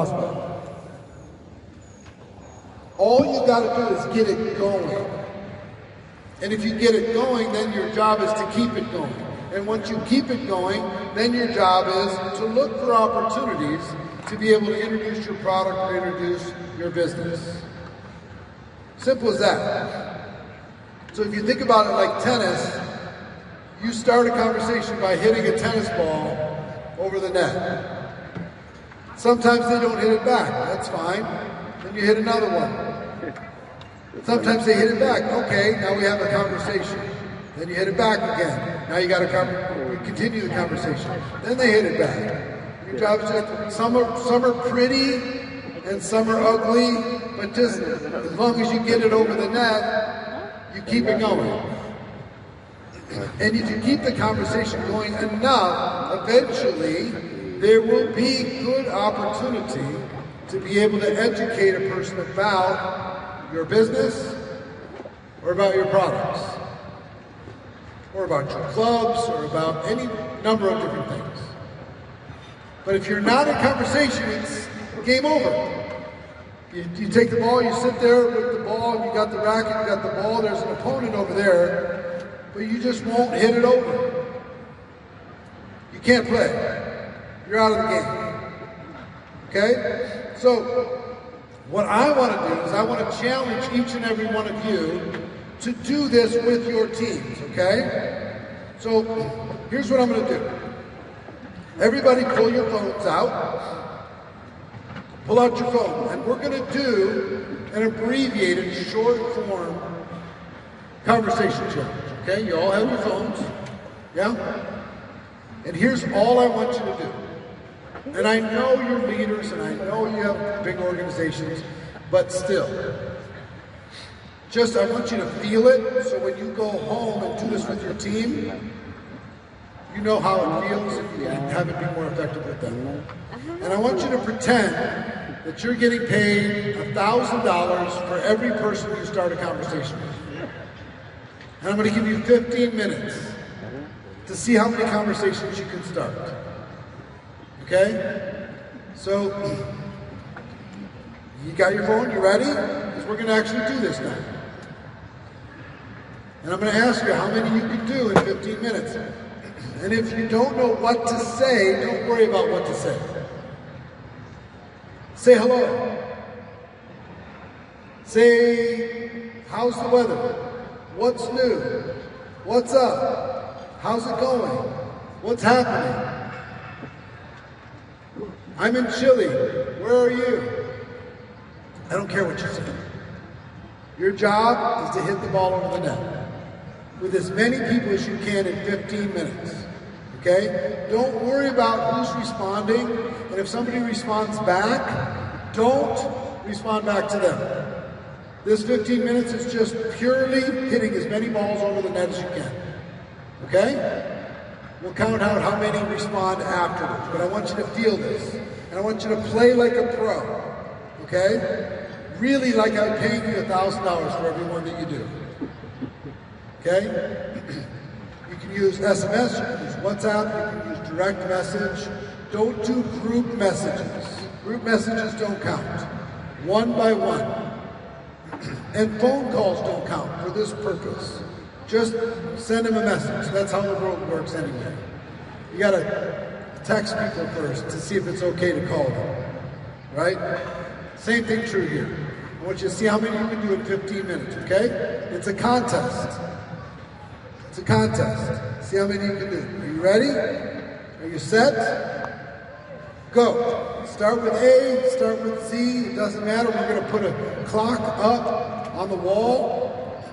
possible. All you got to do is get it going. And if you get it going, then your job is to keep it going. And once you keep it going, then your job is to look for opportunities to be able to introduce your product or introduce your business. Simple as that. So if you think about it like tennis, you start a conversation by hitting a tennis ball over the net. Sometimes they don't hit it back, that's fine. Then you hit another one. Sometimes they hit it back. Okay, now we have a conversation. Then you hit it back again. Now you got to continue the conversation. Then they hit it back. Your job is just, some are pretty and some are ugly, but just as long as you get it over the net, you keep it going. And if you keep the conversation going enough, eventually there will be good opportunity to be able to educate a person about your business or about your products or about your clubs or about any number of different things. But if you're not in conversation, it's game over. You take the ball, you sit there with the ball, you got the racket, you got the ball, there's an opponent over there, but you just won't hit it over. You can't play. You're out of the game. Okay? So, what I want to do is I want to challenge each and every one of you to do this with your teams, okay? So, here's what I'm going to do. Everybody pull your phones out. Pull out your phone, and we're going to do an abbreviated, short form conversation challenge, okay? You all have your phones, yeah? And here's all I want you to do. And I know you're leaders, and I know you have big organizations, but still, just I want you to feel it, so when you go home and do this with your team, you know how it feels, and you can have it be more effective with them. And I want you to pretend that you're getting paid $1,000 for every person you start a conversation with. And I'm going to give you 15 minutes to see how many conversations you can start. Okay? So, you got your phone, you ready? Because we're going to actually do this now. And I'm going to ask you how many you can do in 15 minutes. And if you don't know what to say, don't worry about what to say. Say hello. Say, how's the weather? What's new? What's up? How's it going? What's happening? I'm in Chile. Where are you? I don't care what you say. Your job is to hit the ball over the net with as many people as you can in 15 minutes. Okay? Don't worry about who's responding, and if somebody responds back, don't respond back to them. This 15 minutes is just purely hitting as many balls over the net as you can. Okay? We'll count out how many respond afterwards, but I want you to feel this. And I want you to play like a pro. Okay? Really like I'm paying you $1,000 for every one that you do. Okay? You can use SMS, you can use WhatsApp, you can use direct message. Don't do group messages. Group messages don't count. One by one. And phone calls don't count for this purpose. Just send them a message. That's how the world works anyway. You gotta text people first to see if it's okay to call them. Right? Same thing true here. I want you to see how many you can do in 15 minutes, okay? It's a contest. It's a contest. See how many you can do. Are you ready? Are you set? Go. Start with A, start with Z. It doesn't matter. We're going to put a clock up on the wall.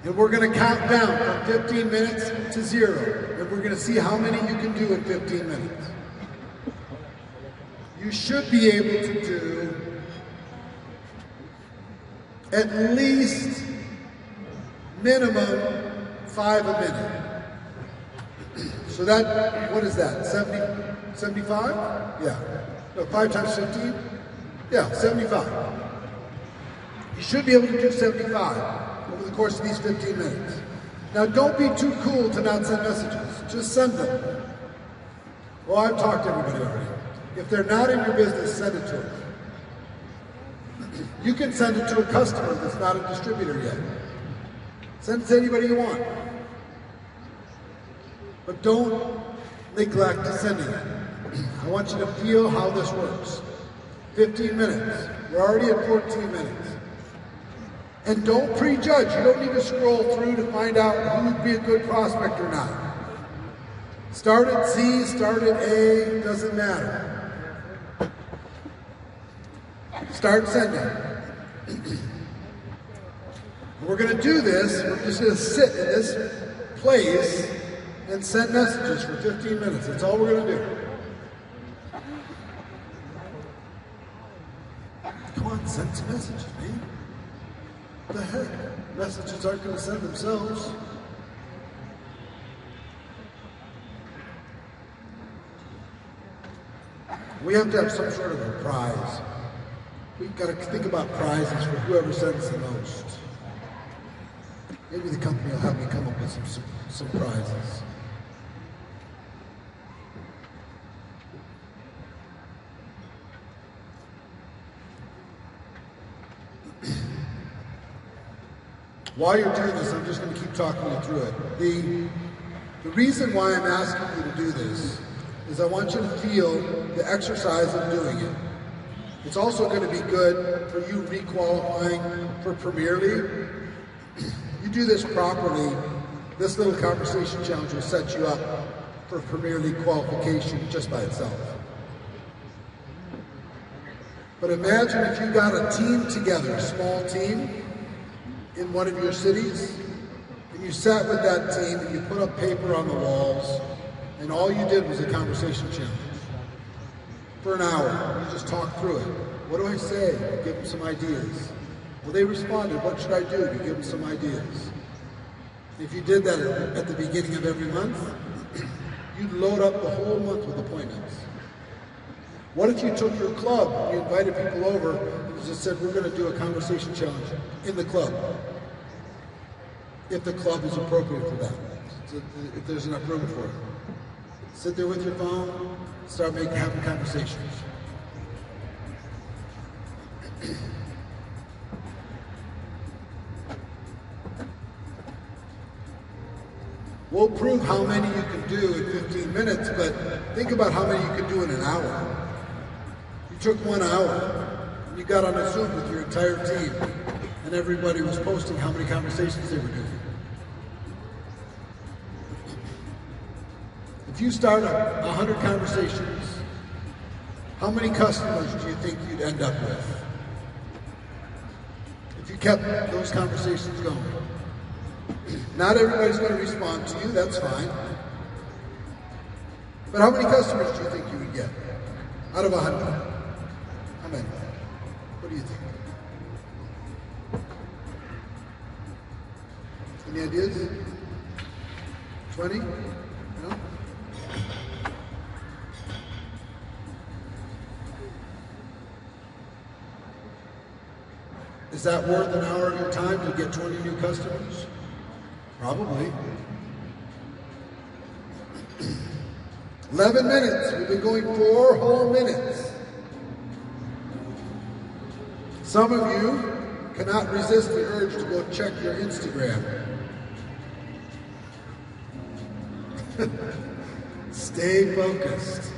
And we're going to count down from 15 minutes to 0. And we're going to see how many you can do in 15 minutes. You should be able to do at least minimum 5 a minute. So that, what is that, 75? Yeah. No, 5 times 15? Yeah, 75. You should be able to do 75 over the course of these 15 minutes. Now don't be too cool to not send messages. Just send them. Well, I've talked to everybody already. If they're not in your business, send it to them. You can send it to a customer that's not a distributor yet. Send it to anybody you want. But don't neglect sending it. I want you to feel how this works. 15 minutes. We're already at 14 minutes. And don't prejudge. You don't need to scroll through to find out who would be a good prospect or not. Start at Z, start at A, doesn't matter. Start sending. We're going to do this. We're just going to sit in this place and send messages for 15 minutes. That's all we're going to do. Come on, send some messages, man. What the heck? Messages aren't going to send themselves. We have to have some sort of a prize. We've got to think about prizes for whoever sends the most. Maybe the company will help me come up with some prizes. While you're doing this, I'm just going to keep talking you through it. The reason why I'm asking you to do this is I want you to feel the exercise of doing it. It's also going to be good for you re-qualifying for Premier League. You do this properly, this little conversation challenge will set you up for Premier League qualification just by itself. But imagine if you got a team together, a small team, in one of your cities, and you sat with that team and you put up paper on the walls, and all you did was a conversation challenge. For an hour, you just talked through it. What do I say? You give them some ideas. Well, they responded, what should I do? You give them some ideas. If you did that at the beginning of every month, you'd load up the whole month with appointments. What if you took your club, and you invited people over, and you just said, we're going to do a conversation challenge in the club, if the club is appropriate for that, if there's enough room for it. Sit there with your phone, start having conversations. We'll prove how many you can do in 15 minutes, but think about how many you can do in an hour. You took 1 hour, and you got on a Zoom with your entire team, and everybody was posting how many conversations they were doing. If you start 100 conversations, how many customers do you think you'd end up with? If you kept those conversations going. Not everybody's going to respond to you, that's fine. But how many customers do you think you would get out of 100? How many? What do you think? Any ideas? 20? No? Is that worth an hour of your time to get 20 new customers? Probably. 11 minutes. We've been going 4 whole minutes. Some of you cannot resist the urge to go check your Instagram. Stay focused.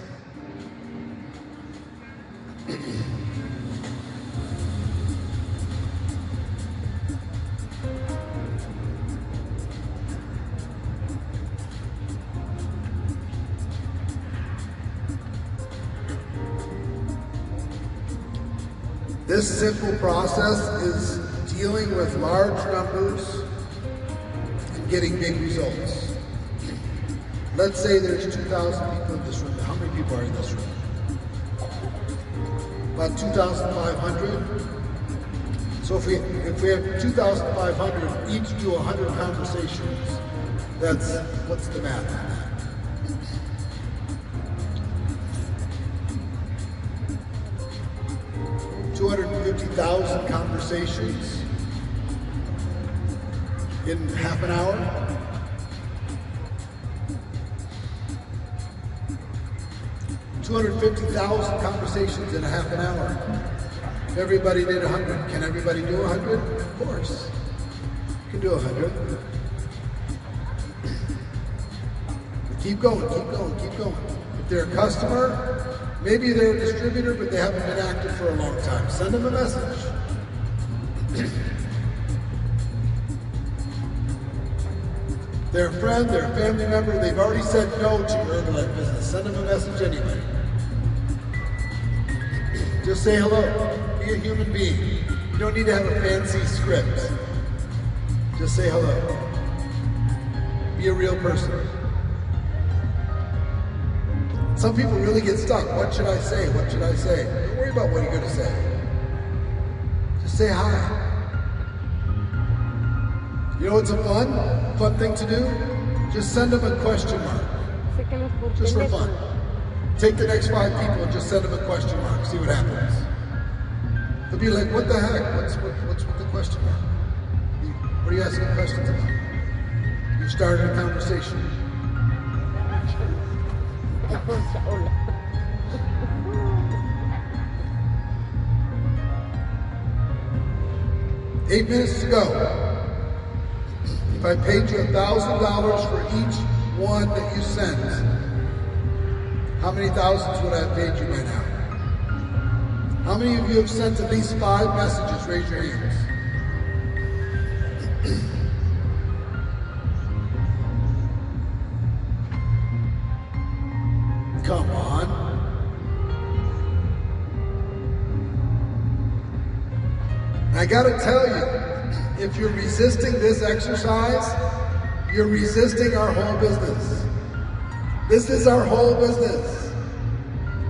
This simple process is dealing with large numbers and getting big results. Let's say there's 2,000 people in this room. How many people are in this room? About 2,500. So if we have 2,500, each do 100 conversations, that's, what's the math on that? 250,000 conversations in half an hour. 250,000 conversations in a half an hour. If everybody did 100, can everybody do 100? Of course. You can do 100. Keep going, keep going, keep going. If they're a customer, maybe they're a distributor, but they haven't been active for a long time. Send them a message. They're a friend, they're a family member, they've already said no to your Herbalife business. Send them a message anyway. Just say hello. Be a human being. You don't need to have a fancy script. Just say hello. Be a real person. Some people really get stuck. What should I say? What should I say? Don't worry about what you're going to say. Just say hi. You know what's a fun thing to do? Just send them a question mark. Just for fun. Take the next 5 people and just send them a question mark. See what happens. They'll be like, what the heck? What's with the question mark? What are you asking questions about? You started a conversation. 8 minutes to go. If I paid you $1,000 for each one that you sent, how many thousands would I have paid you by now? How many of you have sent at least 5 messages? Raise your hands. Come on. I gotta tell you, if you're resisting this exercise, you're resisting our whole business. This is our whole business.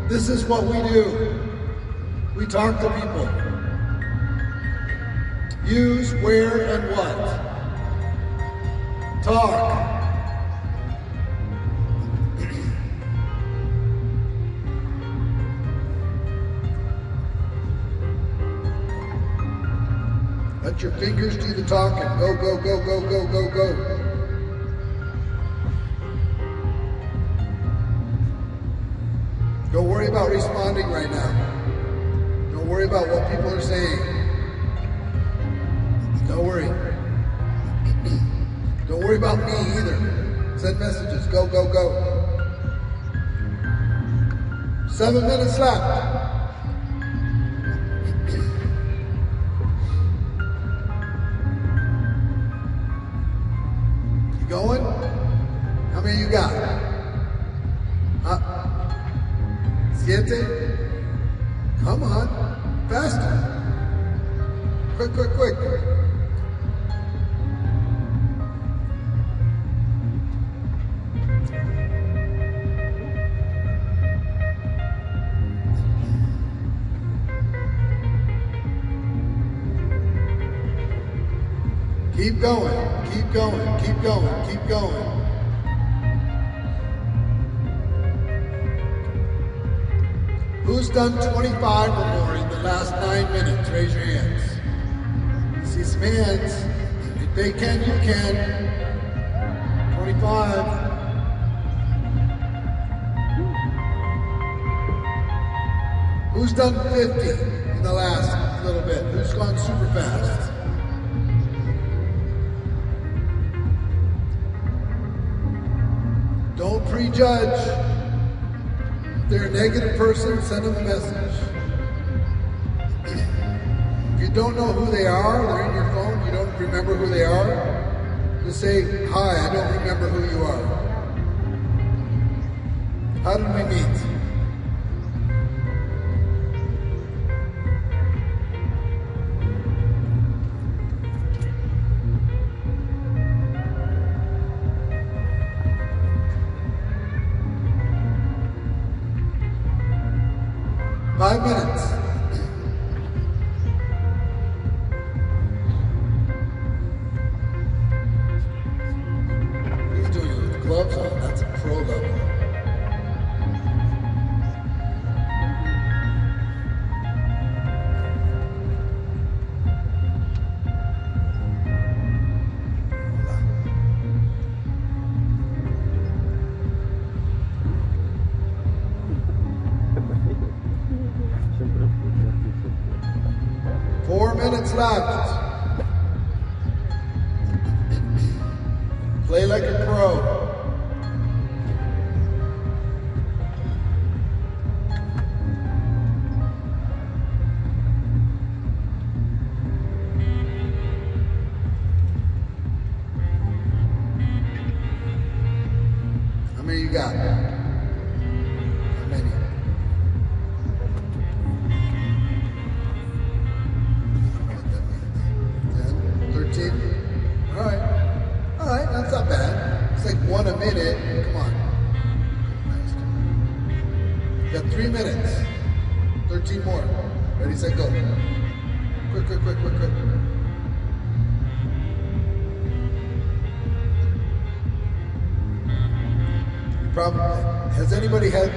This is what we do. We talk to people. Use, where, and what. Talk. Let your fingers do the talking. Go, go, go, go, go, go, go. Don't worry about responding right now. Don't worry about what people are saying. Don't worry. Don't worry about me either. Send messages. Go, go, go. 7 minutes left. Going? How many you got? 7? Come on. Faster. Quick, quick, quick. Keep going, keep going, keep going, keep going. Who's done 25 or more in the last 9 minutes? Raise your hands. I see some hands. If they can, you can. 25. Who's done 50 in the last little bit? Who's gone super fast? Don't prejudge. If they're a negative person, send them a message. If you don't know who they are, they're in your phone, you don't remember who they are, just say, hi, I don't remember who you are. How did we meet? Five minutes. He's doing it with gloves on. That's a pro level. minutes left. Play like a pro. How many you got? How many? Alright, that's not bad. It's like 1 a minute. Come on. You got 3 minutes. 13 more. Ready, set, go. Quick. Has anybody had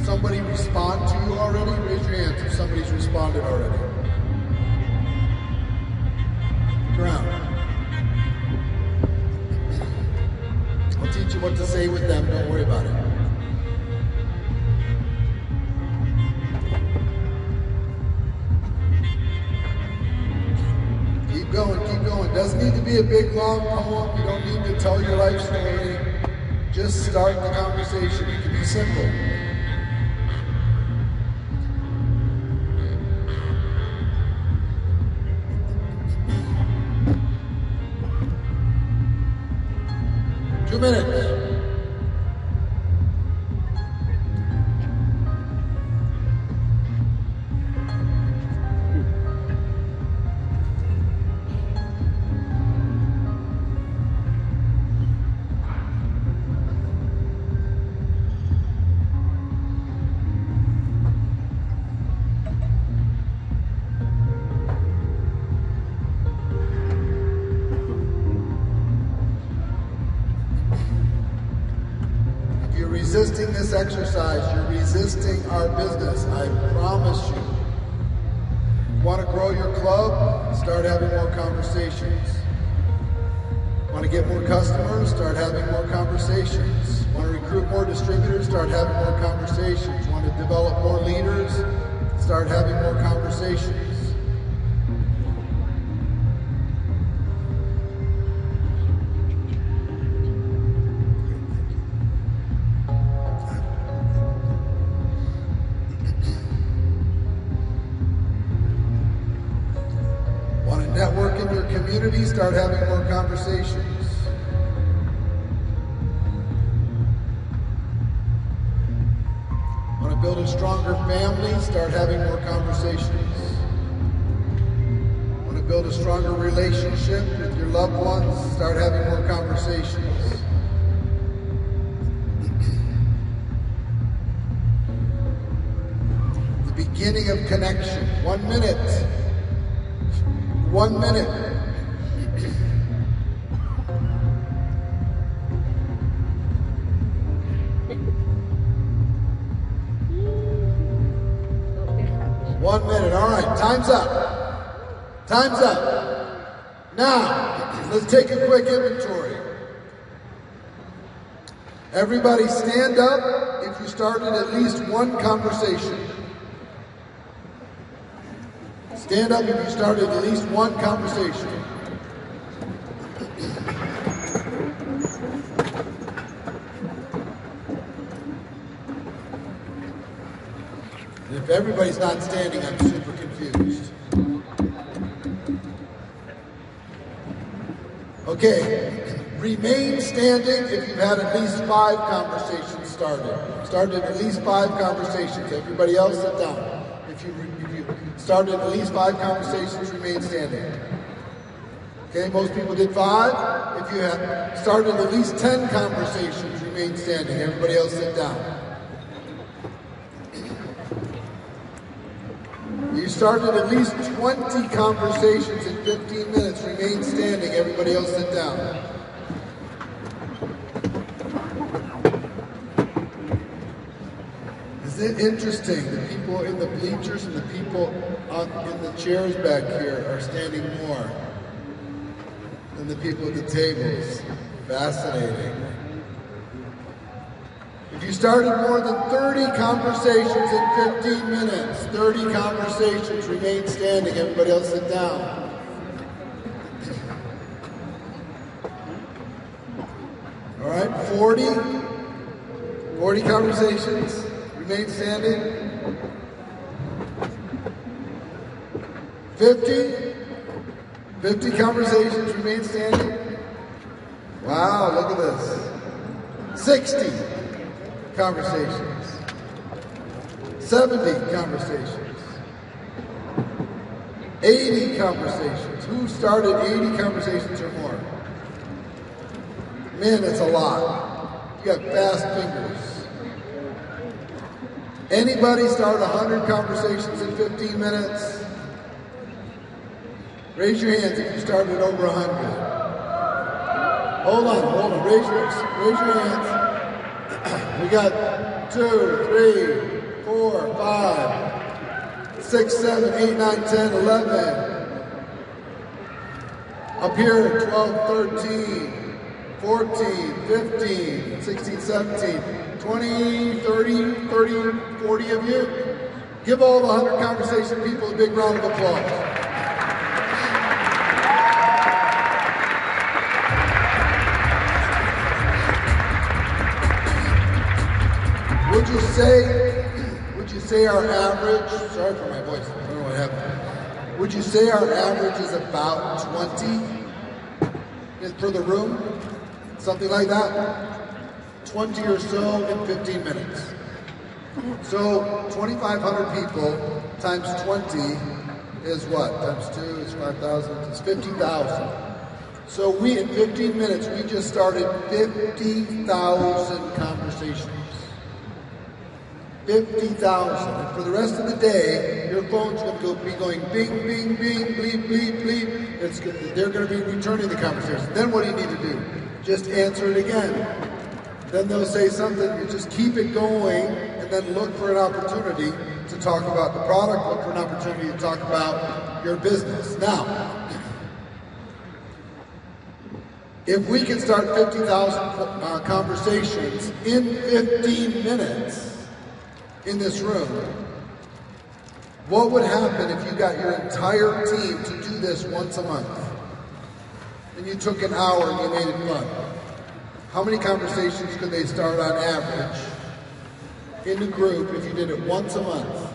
somebody respond to you already? Raise your hands if somebody's responded already. Look around. I'll teach you what to say with them, don't worry about it. Keep going. Doesn't need to be a big long poem. You don't need to tell your life story. Just start the conversation. It can be simple. Two minutes. Resisting this exercise, you're resisting our business. I promise you. Want to grow your club? Start having more conversations. Want to get more customers? Start having more conversations. Want to recruit more distributors? Start having more conversations. Want to develop more leaders? Start having more conversations. Network in your community, start having more conversations. Want to build a stronger family, start having more conversations. Want to build a stronger relationship with your loved ones, start having more conversations. The beginning of connection, 1 minute. 1 minute. One minute. All right, time's up. Time's up. Now, let's take a quick inventory. Everybody stand up if you started at least one conversation. Stand up if you started at least one conversation. And if everybody's not standing, I'm super confused. Okay, remain standing if you've had at least 5 conversations started. Started at least 5 conversations. Everybody else sit down. If you started at least 5 conversations, remain standing. Okay, most people did 5. If you have started at least 10 conversations, remain standing. Everybody else sit down. You started at least 20 conversations in 15 minutes, remain standing. Everybody else sit down. Isn't it interesting? The people in the bleachers and the people in the chairs back here are standing more than the people at the tables. Fascinating. If you started more than 30 conversations in 15 minutes, 30 conversations, remain standing. Everybody else sit down. All right, 40 conversations, remain standing. 50 conversations, remain standing. Wow, look at this. 60 conversations. 70 conversations. 80 conversations. Who started 80 conversations or more? Man, it's a lot. You got fast fingers. Anybody start 100 conversations in 15 minutes? Raise your hands if you started over 100. Hold on, raise your hands. We got 2, 3, 4, 5, 6, 7, 8, 9, 10, 11. Up here, 12, 13, 14, 15, 16, 17, 20, 30, 40 of you. Give all the 100 conversation people a big round of applause. Would you say our average, sorry for my voice, I don't know what happened. Would you say our average is about 20 for the room? Something like that? 20 or so in 15 minutes. So 2,500 people times 20 is what? Times 2 is 5,000, it's 50,000. So we, in 15 minutes, we just started 50,000 conversations. 50,000. And for the rest of the day, your phone's going to be going bing, bing, bing, bleep, bleep, bleep. They're going to be returning the conversation. Then what do you need to do? Just answer it again. Then they'll say something, you just keep it going, and then look for an opportunity to talk about the product, look for an opportunity to talk about your business. Now, if we can start 50,000 conversations in 15 minutes, in this room, what would happen if you got your entire team to do this once a month? And you took an hour and you made it fun. How many conversations could they start on average in the group if you did it once a month?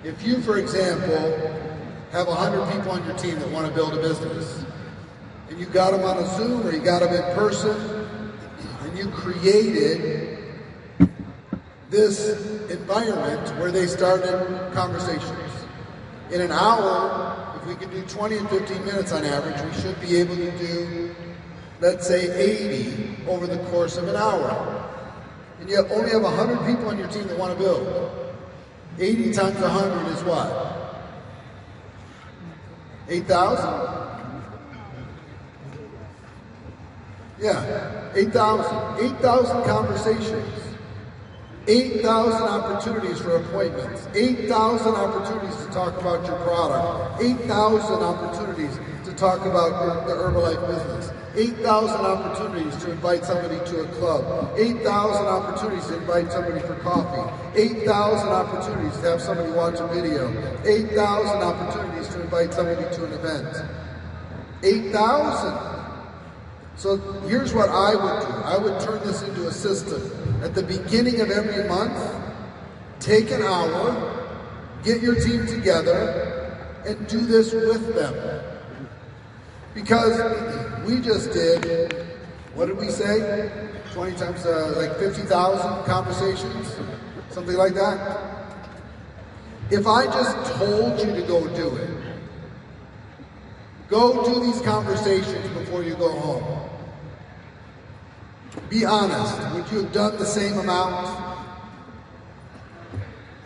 If you, for example, have 100 people on your team that want to build a business, and you got them on a Zoom or you got them in person, and you created this environment where they started conversations. In an hour, if we can do 20 and 15 minutes on average, we should be able to do, let's say, 80 over the course of an hour. And you only have 100 people on your team that want to build. 80 times 100 is what? 8,000? Yeah, 8,000. 8,000 conversations. 8,000 opportunities for appointments, 8,000 opportunities to talk about your product, 8,000 opportunities to talk about the Herbalife business, 8,000 opportunities to invite somebody to a club, 8,000 opportunities to invite somebody for coffee, 8,000 opportunities to have somebody watch a video, 8,000 opportunities to invite somebody to an event. 8,000. So here's what I would do. I would turn this into a system. At the beginning of every month, take an hour, get your team together, and do this with them. Because we just did, what did we say? 20 times, like 50,000 conversations? Something like that? If I just told you to go do it, go do these conversations before you go home. Be honest, would you have done the same amount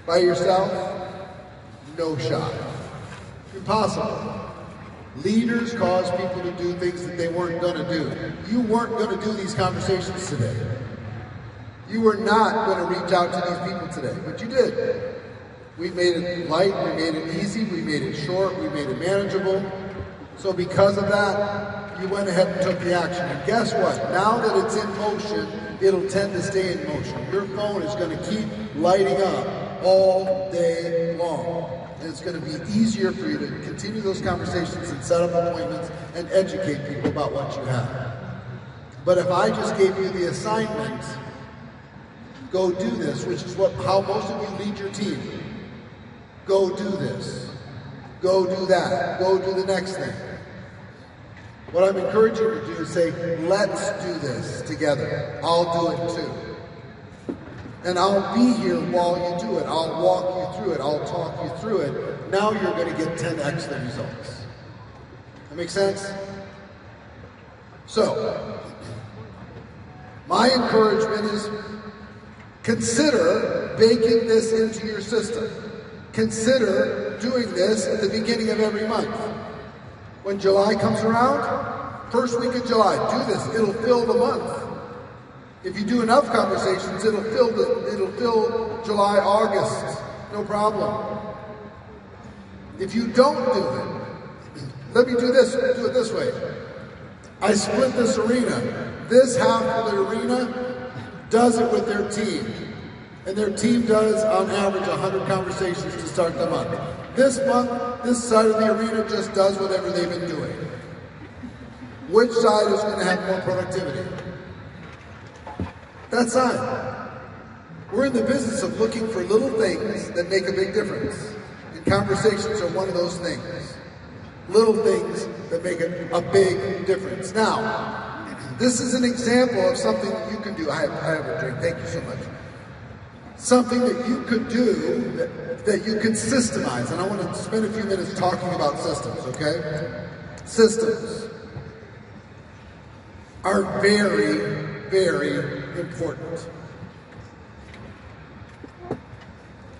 by yourself? No shot. Impossible. Leaders cause people to do things that they weren't going to do. You weren't going to do these conversations today. You were not going to reach out to these people today, but you did. We made it light, we made it easy, we made it short, we made it manageable. So because of that, you went ahead and took the action. And guess what? Now that it's in motion, it'll tend to stay in motion. Your phone is going to keep lighting up all day long. And it's going to be easier for you to continue those conversations and set up appointments and educate people about what you have. But if I just gave you the assignment, go do this, which is how most of you lead your team. Go do this. Go do that. Go do the next thing. What I'm encouraging you to do is say, let's do this together. I'll do it too. And I'll be here while you do it. I'll walk you through it. I'll talk you through it. Now you're going to get 10x the results. That make sense? So, my encouragement is consider baking this into your system. Consider doing this at the beginning of every month. When July comes around, first week of July, do this. It'll fill the month. If you do enough conversations, it'll fill July, August. No problem. If you don't do it, let me do it this way. I split this arena. This half of the arena does it with their team. And their team does, on average, 100 conversations to start the month. This month, this side of the arena just does whatever they've been doing. Which side is going to have more productivity? That side. We're in the business of looking for little things that make a big difference. And conversations are one of those things. Little things that make a big difference. Now, this is an example of something that you can do. I have a drink. Thank you so much. Something that you could do that you can systemize. And I want to spend a few minutes talking about systems, okay? Systems are very, very important.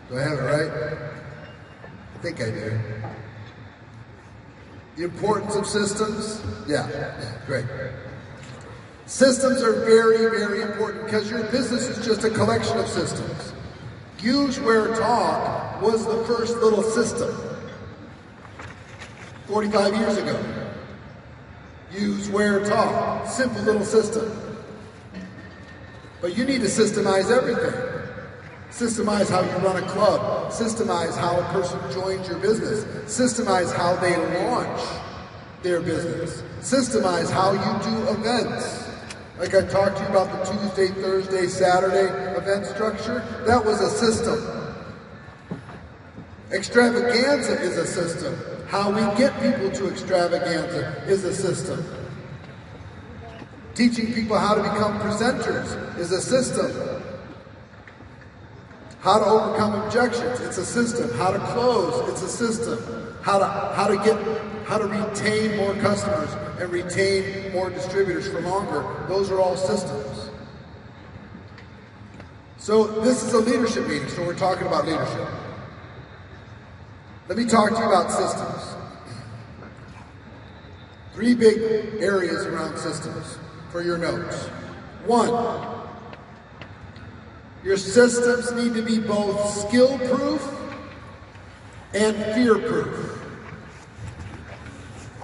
Do I have it right? I think I do. The importance of systems? Yeah, great. Systems are very, very important because your business is just a collection of systems. Use, Where, Talk was the first little system 45 years ago. Use, Where, Talk, simple little system. But you need to systemize everything. Systemize how you run a club. Systemize how a person joins your business. Systemize how they launch their business. Systemize how you do events. Like I talked to you about the Tuesday, Thursday, Saturday event structure, that was a system. Extravaganza is a system. How we get people to extravaganza is a system. Teaching people how to become presenters is a system. How to overcome objections, it's a system. How to close, it's a system. How to retain more customers and retain more distributors for longer, those are all systems. So this is a leadership meeting, so we're talking about leadership. Let me talk to you about systems. 3 big areas around systems for your notes. 1, your systems need to be both skill-proof and fear-proof.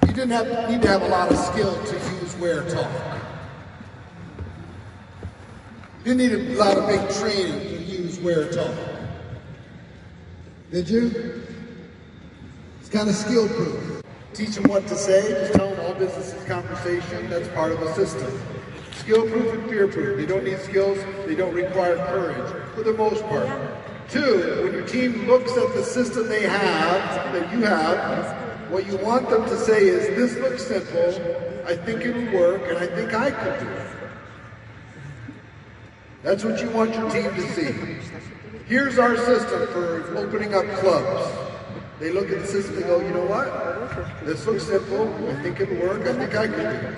You didn't need to have a lot of skill to use Where, Talk. You didn't need a lot of big training to use Where, Talk. Did you? It's kind of skill-proof. Teach them what to say, just tell them all business is conversation, that's part of a system. Skill-proof and fear-proof. They don't need skills, they don't require courage, for the most part. 2, when your team looks at the system they have, that you have, what you want them to say is, this looks simple, I think it'll work, and I think I could do it. That's what you want your team to see. Here's our system for opening up clubs. They look at the system and go, you know what? This looks simple, I think it'll work, I think I could do it.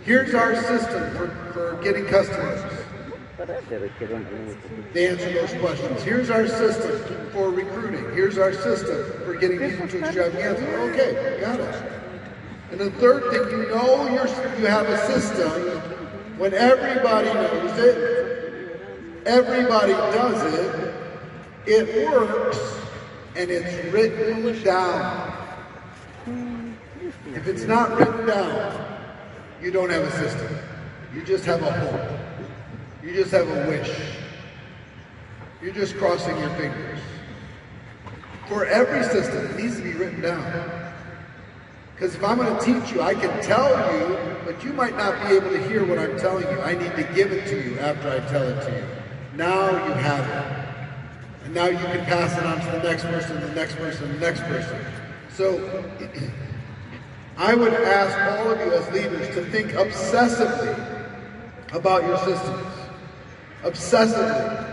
Here's our system for getting customers. They answer those questions. Here's our system for recruiting. Here's our system for getting people to extravaganza. Okay, got it. And the third thing, you know you have a system when everybody knows it, everybody does it, it works, and it's written down. If it's not written down, you don't have a system. You just have a hope. You just have a wish. You're just crossing your fingers. For every system, it needs to be written down. Because if I'm going to teach you, I can tell you, but you might not be able to hear what I'm telling you. I need to give it to you after I tell it to you. Now you have it. And now you can pass it on to the next person, the next person, the next person. So I would ask all of you as leaders to think obsessively about your systems. Obsessively.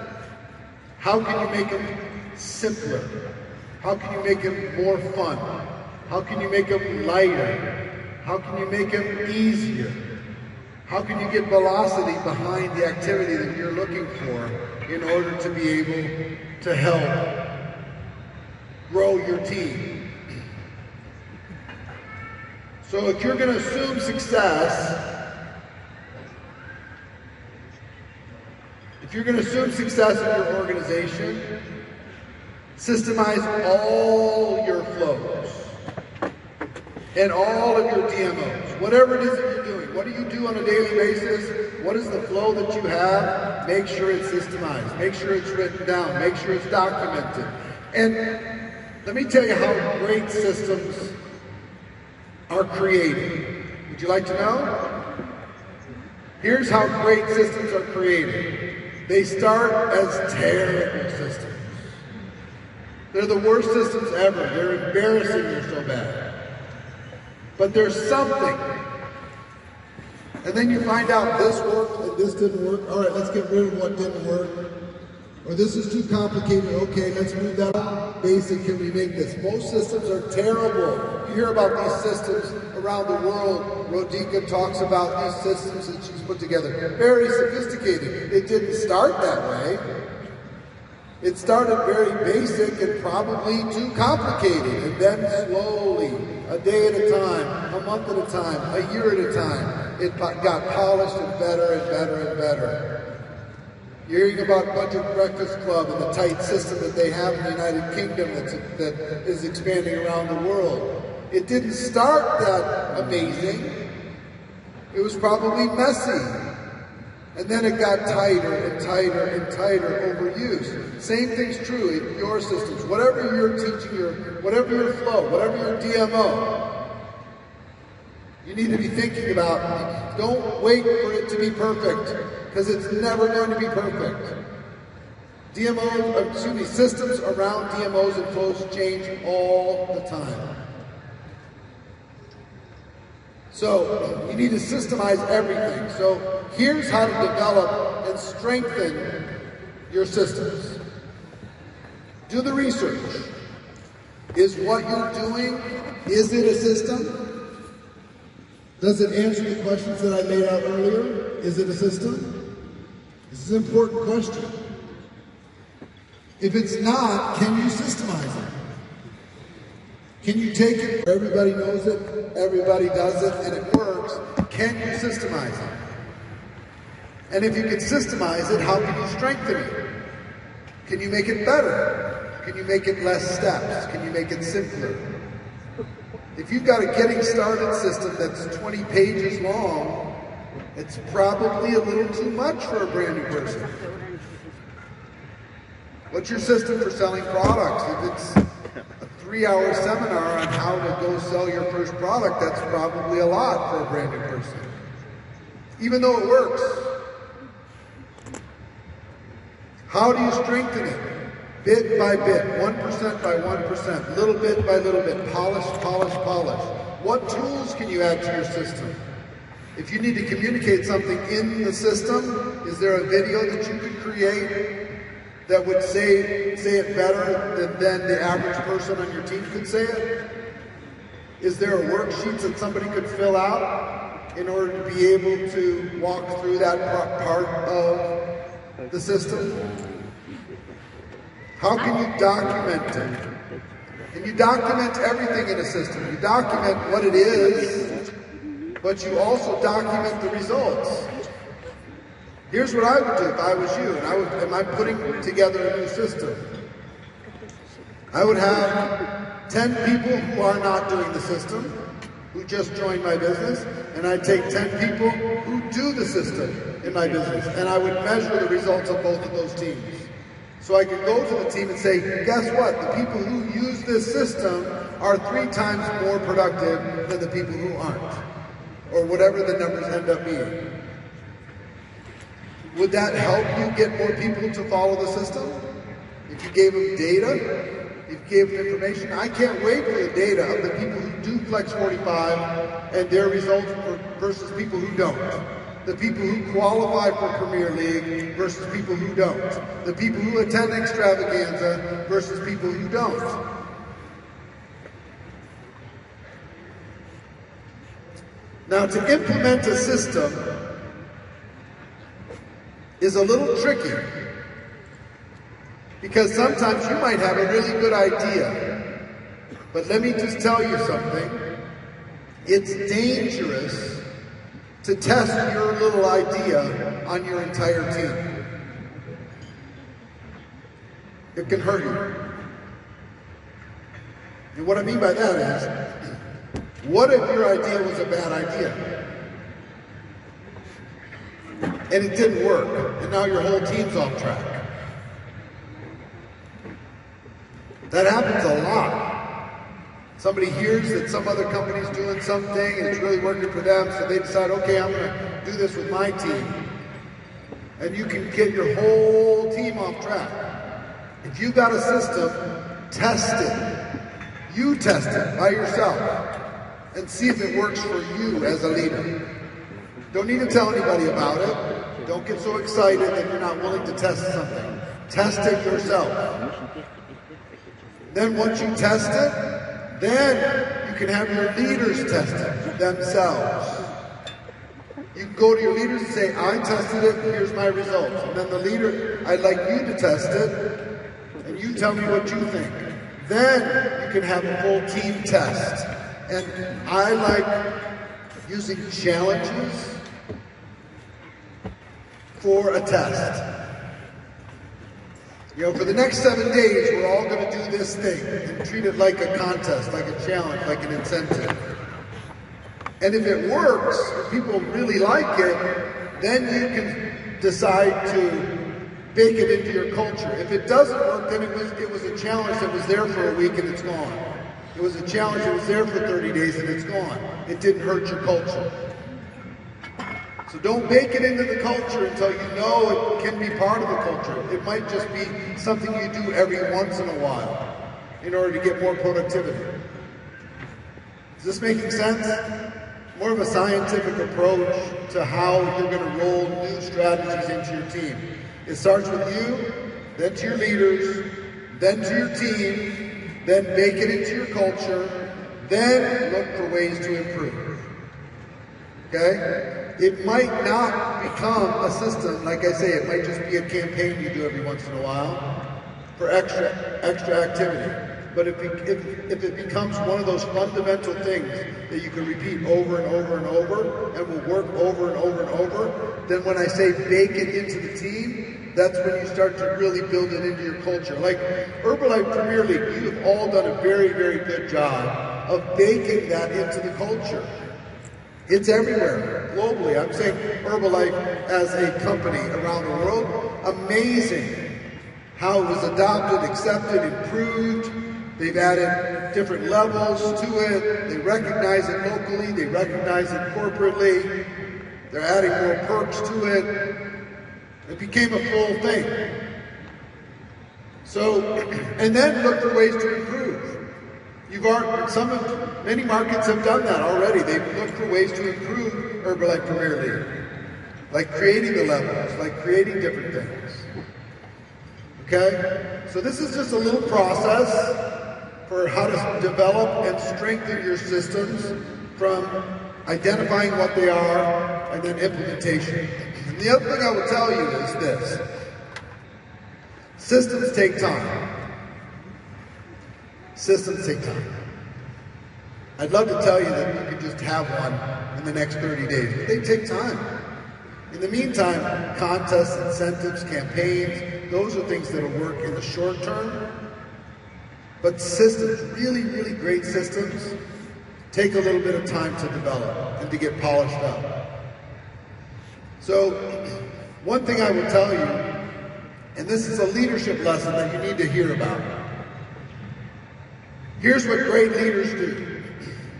How can you make them simpler? How can you make them more fun? How can you make them lighter? How can you make them easier? How can you get velocity behind the activity that you're looking for in order to be able to help grow your team? So if you're going to assume success, in your organization, systemize all your flows and all of your DMOs. Whatever it is that you're doing, what do you do on a daily basis? What is the flow that you have? Make sure it's systemized. Make sure it's written down. Make sure it's documented. And let me tell you how great systems are created. Would you like to know? Here's how great systems are created. They start as terrible systems. They're the worst systems ever. They're embarrassing, they're so bad. But there's something. And then you find out this worked and this didn't work. All right, let's get rid of what didn't work. Or this is too complicated. Okay, let's move that on. Basic, can we make this? Most systems are terrible. You hear about these systems around the world. Rodica talks about these systems that she's put together. Very sophisticated. It didn't start that way. It started very basic and probably too complicated. And then slowly, a day at a time, a month at a time, a year at a time, it got polished and better and better and better. You're hearing about Budget Breakfast Club and the tight system that they have in the United Kingdom that is expanding around the world. It didn't start that amazing. It was probably messy. And then it got tighter and tighter and tighter over use. Same thing's true in your systems. Whatever you're teaching, whatever your flow, whatever your DMO, you need to be thinking about, don't wait for it to be perfect, because it's never going to be perfect. Systems around DMOs and flows change all the time. So you need to systemize everything. So here's how to develop and strengthen your systems. Do the research. Is what you're doing, is it a system? Does it answer the questions that I laid out earlier? Is it a system? This is an important question. If it's not, can you systemize it? Can you take it, everybody knows it, everybody does it, and it works? Can you systemize it? And if you can systemize it, how can you strengthen it? Can you make it better? Can you make it less steps? Can you make it simpler? If you've got a getting started system that's 20 pages long, it's probably a little too much for a brand new person. What's your system for selling products? If it's a 3-hour seminar on how to go sell your first product, that's probably a lot for a brand new person. Even though it works. How do you strengthen it? Bit by bit, 1% by 1%, little bit by little bit, polish, polish, polish. What tools can you add to your system? If you need to communicate something in the system, is there a video that you could create that would say it better than the average person on your team could say it? Is there a worksheet that somebody could fill out in order to be able to walk through that part of the system? How can you document it? And you document everything in a system. You document what it is, but you also document the results. Here's what I would do if I was you, and I'm putting together a new system. I would have 10 people who are not doing the system, who just joined my business, and I'd take 10 people who do the system in my business, and I would measure the results of both of those teams. So I could go to the team and say, guess what? The people who use this system are 3 times more productive than the people who aren't, or whatever the numbers end up being. Would that help you get more people to follow the system? If you gave them data, if you gave them information, I can't wait for the data of the people who do Flex 45 and their results versus people who don't. The people who qualify for Premier League versus people who don't. The people who attend Extravaganza versus people who don't. Now, to implement a system is a little tricky, because sometimes you might have a really good idea, but let me just tell you something. It's dangerous to test your little idea on your entire team. It can hurt you. And what I mean by that is, what if your idea was a bad idea? And it didn't work, and now your whole team's off track. That happens a lot. Somebody hears that some other company's doing something and it's really working for them, so they decide, okay, I'm gonna do this with my team. And you can get your whole team off track. If you've got a system, test it. You test it by yourself and see if it works for you as a leader. Don't need to tell anybody about it. Don't get so excited that you're not willing to test something. Test it yourself. Then once you test it, then you can have your leaders test it themselves. You can go to your leaders and say, I tested it, here's my results. And then the leader, I'd like you to test it, and you tell me what you think. Then you can have a full team test. And I like using challenges for a test. You know, for the next 7 days, we're all going to do this thing and treat it like a contest, like a challenge, like an incentive. And if it works, if people really like it, then you can decide to bake it into your culture. If it doesn't work, then it was a challenge that was there for a week and it's gone. It was a challenge that was there for 30 days and it's gone. It didn't hurt your culture. So don't bake it into the culture until you know it can be part of the culture. It might just be something you do every once in a while in order to get more productivity. Is this making sense? More of a scientific approach to how you're going to roll new strategies into your team. It starts with you, then to your leaders, then to your team, then bake it into your culture, then look for ways to improve. Okay? It might not become a system, like I say, it might just be a campaign you do every once in a while for extra activity. But if it becomes one of those fundamental things that you can repeat over and over and over, and will work over and over and over, then when I say bake it into the team, that's when you start to really build it into your culture. Like Herbalife Premier League, you have all done a very, very good job of baking that into the culture. It's everywhere, globally. I'm saying Herbalife as a company around the world, amazing how it was adopted, accepted, improved. They've added different levels to it. They recognize it locally. They recognize it corporately. They're adding more perks to it. It became a full thing. So, and then look for ways to improve. Many markets have done that already. They've looked for ways to improve Herbalife Premier League. Like creating the levels, like creating different things. Okay? So this is just a little process for how to develop and strengthen your systems from identifying what they are and then implementation. And the other thing I will tell you is this. Systems take time. Systems take time. I'd love to tell you that you could just have one in the next 30 days, but they take time. In the meantime, contests, incentives, campaigns, those are things that will work in the short term. But systems, really, really great systems, take a little bit of time to develop and to get polished up. So, one thing I will tell you, and this is a leadership lesson that you need to hear about. Here's what great leaders do.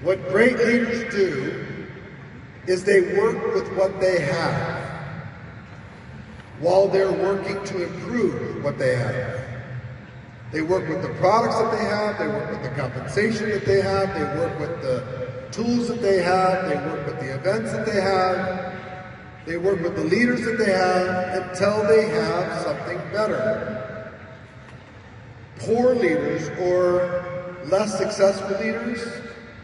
What great leaders do is they work with what they have while they're working to improve what they have. They work with the products that they have, they work with the compensation that they have, they work with the tools that they have, they work with the events that they have, they work with the leaders that they have until they have something better. Poor leaders or less successful leaders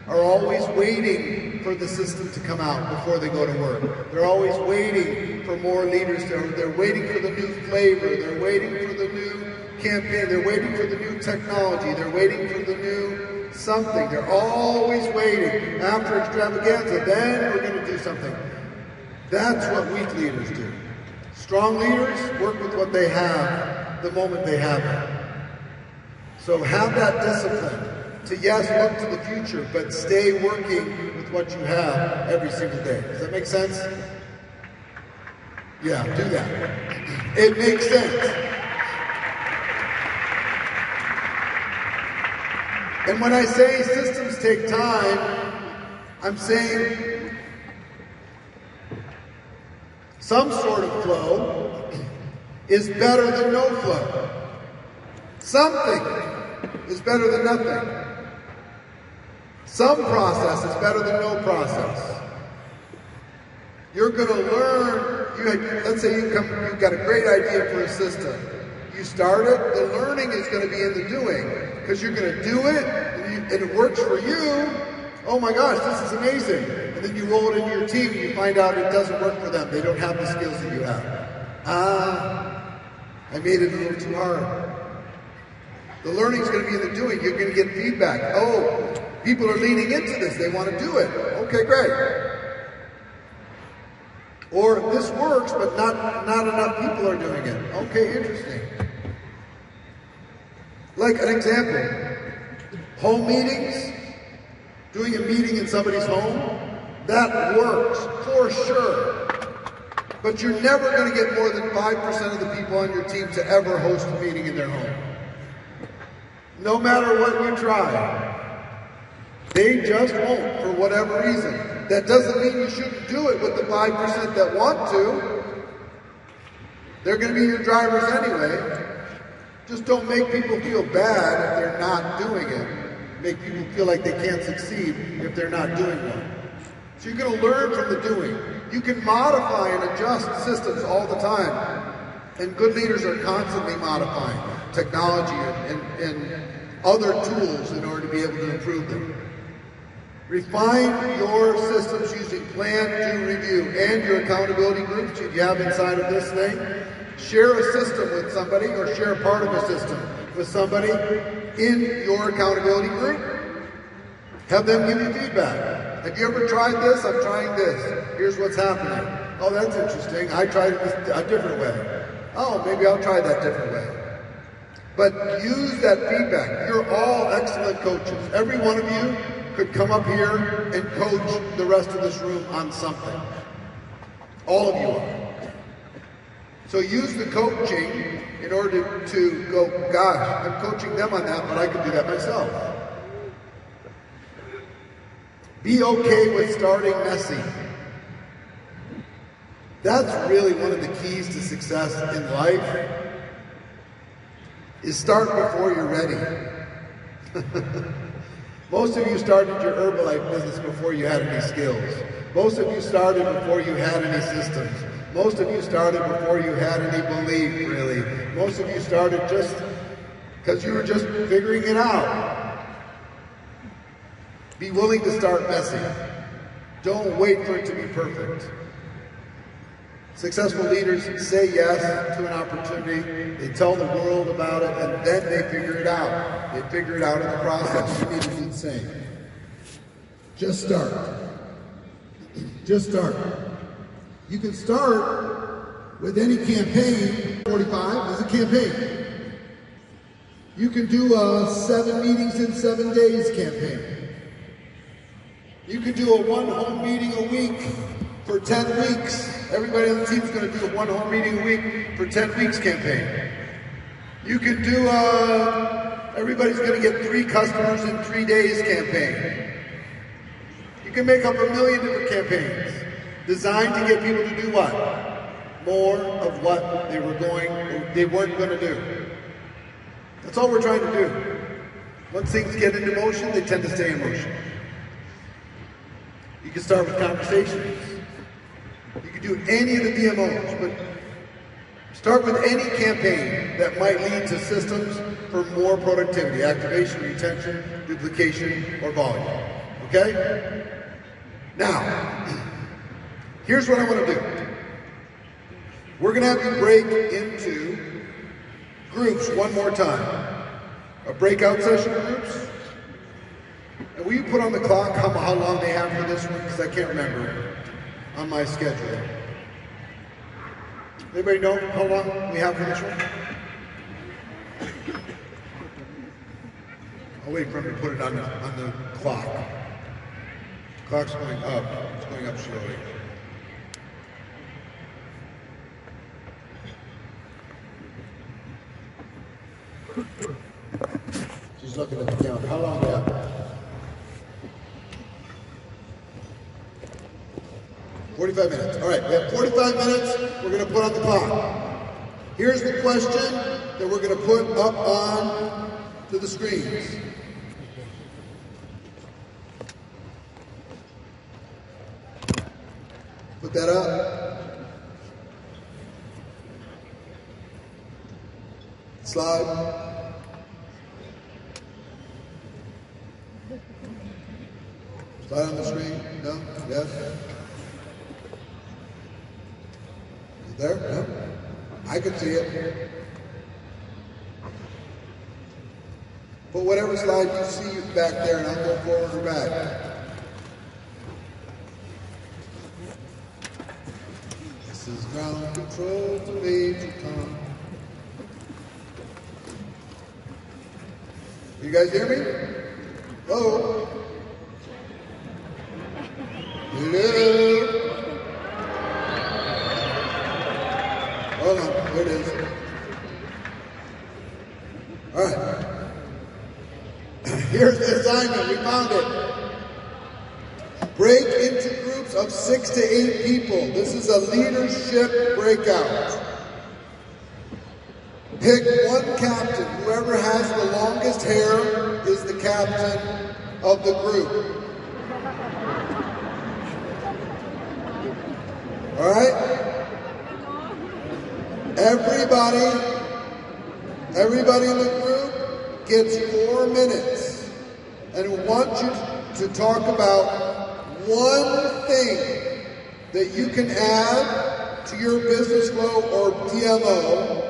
are always waiting for the system to come out before they go to work. They're always waiting for more leaders. They're waiting for the new flavor. They're waiting for the new campaign. They're waiting for the new technology. They're waiting for the new something. They're always waiting. After extravaganza, then we're going to do something. That's what weak leaders do. Strong leaders work with what they have the moment they have it. So have that discipline to, yes, look to the future, but stay working with what you have every single day. Does that make sense? Yeah, do that. It makes sense. And when I say systems take time, I'm saying some sort of flow is better than no flow. Something is better than nothing. Some process is better than no process. You're going to learn, let's say you've got a great idea for a system. You start it, the learning is going to be in the doing, because you're going to do it, and it works for you. Oh my gosh, this is amazing. And then you roll it into your team, and you find out it doesn't work for them. They don't have the skills that you have. I made it a little too hard. The learning is going to be in the doing. You're going to get feedback. Oh, people are leaning into this. They want to do it. Okay, great. Or this works, but not enough people are doing it. Okay, interesting. Like an example, home meetings, doing a meeting in somebody's home, that works for sure. But you're never going to get more than 5% of the people on your team to ever host a meeting in their home. No matter what you try, they just won't for whatever reason. That doesn't mean you shouldn't do it with the 5% that want to. They're going to be your drivers anyway. Just don't make people feel bad if they're not doing it. Make people feel like they can't succeed if they're not doing one. So you're going to learn from the doing. You can modify and adjust systems all the time. And good leaders are constantly modifying technology and other tools in order to be able to improve them. Refine your systems using plan, do, review, and your accountability groups you have inside of this thing. Share a system with somebody or share a part of a system with somebody in your accountability group. Have them give you feedback. Have you ever tried this? I'm trying this. Here's what's happening. Oh, that's interesting. I tried it a different way. Oh, maybe I'll try that different way. But use that feedback. You're all excellent coaches. Every one of you could come up here and coach the rest of this room on something. All of you are. So use the coaching in order to go, gosh, I'm coaching them on that, but I can do that myself. Be okay with starting messy. That's really one of the keys to success in life, is start before you're ready. Most of you started your Herbalife business before you had any skills. Most of you started before you had any systems. Most of you started before you had any belief, really. Most of you started just because you were just figuring it out. Be willing to start messy. Don't wait for it to be perfect. Successful leaders say yes to an opportunity, they tell the world about it, and then they figure it out. They figure it out in the process. You need to do the same. Just start. Just start. You can start with any campaign. 45 is a campaign. You can do a 7 meetings in 7 days campaign. You could do a one home meeting a week for 10 weeks. Everybody on the team is going to do a one home meeting a week for 10 weeks campaign. You could do everybody's going to get 3 customers in 3 days campaign. You can make up a million different campaigns designed to get people to do what? More of what they weren't going to do. That's all we're trying to do. Once things get into motion, they tend to stay in motion. You can start with conversations. You can do any of the DMOs, but start with any campaign that might lead to systems for more productivity, activation, retention, duplication, or volume. Okay? Now, here's what I want to do. We're going to have you break into groups one more time. A breakout session groups. And will you put on the clock how long they have for this one? Because I can't remember on my schedule. Anybody know how long we have for this one? I'll wait for him to put it on the clock. The clock's going up. It's going up slowly. She's looking at the calendar. How long do we have? 45 minutes. All right, we have 45 minutes. We're going to put on the clock. Here's the question that we're going to put up on to the screens. Put that up. Slide. Slide on the screen. No? Yes? There? No? I can see it. Put whatever slide you see back there and I'll go forward or back. This is ground control to Major Tom. You guys hear me? Hello? Hello? Hold on, there it is. All right. Here's the assignment, we found it. Break into groups of 6 to 8 people. This is a leadership breakout. Pick one captain. Whoever has the longest hair is the captain of the group. All right? Everybody in the group gets 4 minutes. And we want you to talk about one thing that you can add to your business flow or DMO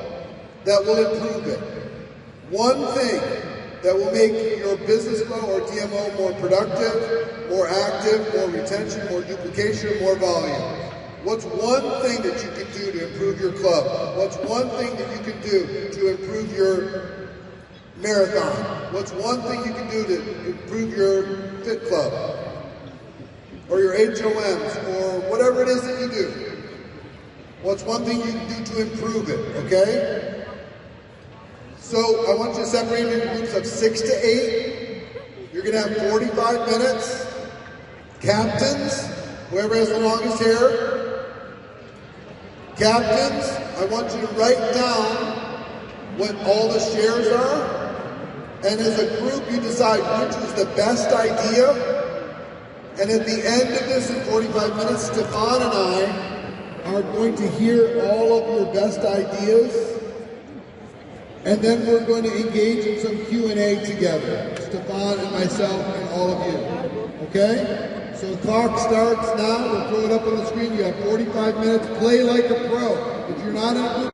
that will improve it. One thing that will make your business flow or DMO more productive, more active, more retention, more duplication, more volume. What's one thing that you can do to improve your club? What's one thing that you can do to improve your marathon? What's one thing you can do to improve your fit club? Or your HOMs, or whatever it is that you do. What's one thing you can do to improve it, okay? So I want you to separate into groups of 6 to 8. You're gonna have 45 minutes. Captains, whoever has the longest hair. Captains, I want you to write down what all the shares are. And as a group, you decide which was the best idea. And at the end of this in 45 minutes, Stefan and I are going to hear all of your best ideas. And then we're going to engage in some Q&A together. Stefan and myself and all of you. Okay? So the clock starts now. We'll throw it up on the screen. You have 45 minutes. Play like a pro. If you're not in a group,